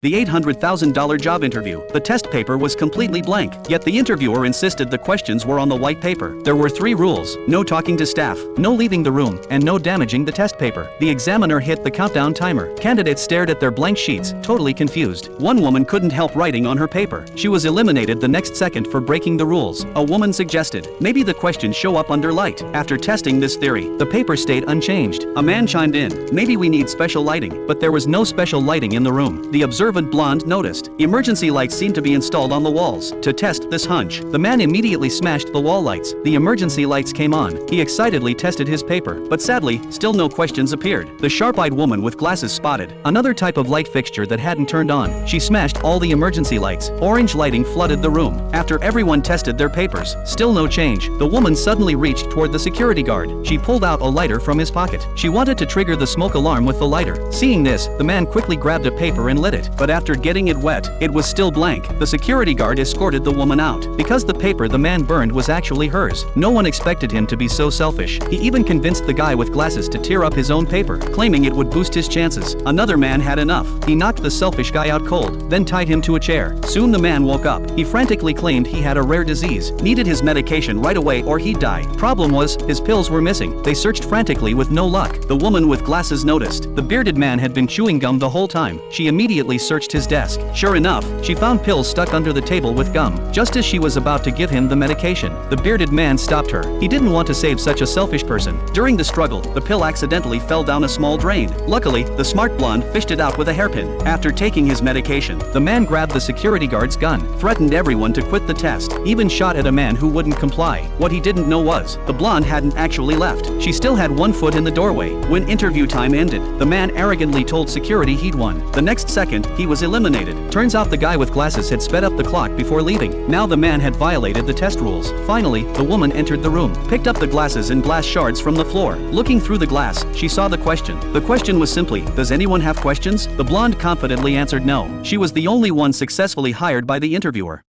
The $800,000 job interview. The test paper was completely blank, yet the interviewer insisted the questions were on the white paper. There were 3 rules: no talking to staff, no leaving the room, and no damaging the test paper. The examiner hit the countdown timer. Candidates stared at their blank sheets, totally confused. One woman couldn't help writing on her paper. She was eliminated the next second for breaking the rules. A woman suggested, maybe the questions show up under light. After testing this theory, the paper stayed unchanged. A man chimed in, maybe we need special lighting, but there was no special lighting in the room. The observant blonde noticed. Emergency lights seemed to be installed on the walls. To test this hunch, the man immediately smashed the wall lights. The emergency lights came on. He excitedly tested his paper, but sadly, still no questions appeared. The sharp-eyed woman with glasses spotted another type of light fixture that hadn't turned on. She smashed all the emergency lights. Orange lighting flooded the room. After everyone tested their papers, still no change, the woman suddenly reached toward the security guard. She pulled out a lighter from his pocket. She wanted to trigger the smoke alarm with the lighter. Seeing this, the man quickly grabbed a paper and lit it, but after getting it wet, it was still blank. The security guard escorted the woman out. Because the paper the man burned was actually hers, no one expected him to be so selfish. He even convinced the guy with glasses to tear up his own paper, claiming it would boost his chances. Another man had enough. He knocked the selfish guy out cold, then tied him to a chair. Soon the man woke up. He frantically claimed he had a rare disease, needed his medication right away or he'd die. Problem was, his pills were missing. They searched frantically with no luck. The woman with glasses noticed. The bearded man had been chewing gum the whole time. She immediately searched his desk. Sure enough, she found pills stuck under the table with gum. Just as she was about to give him the medication, the bearded man stopped her. He didn't want to save such a selfish person. During the struggle, the pill accidentally fell down a small drain. Luckily, the smart blonde fished it out with a hairpin. After taking his medication, the man grabbed the security guard's gun, threatened everyone to quit the test, even shot at a man who wouldn't comply. What he didn't know was, the blonde hadn't actually left. She still had one foot in the doorway. When interview time ended, the man arrogantly told security he'd won. The next second, he was eliminated. Turns out the guy with glasses had sped up the clock before leaving. Now the man had violated the test rules. Finally, the woman entered the room, picked up the glasses and glass shards from the floor. Looking through the glass, she saw the question. The question was simply, does anyone have questions? The blonde confidently answered no. She was the only one successfully hired by the interviewer.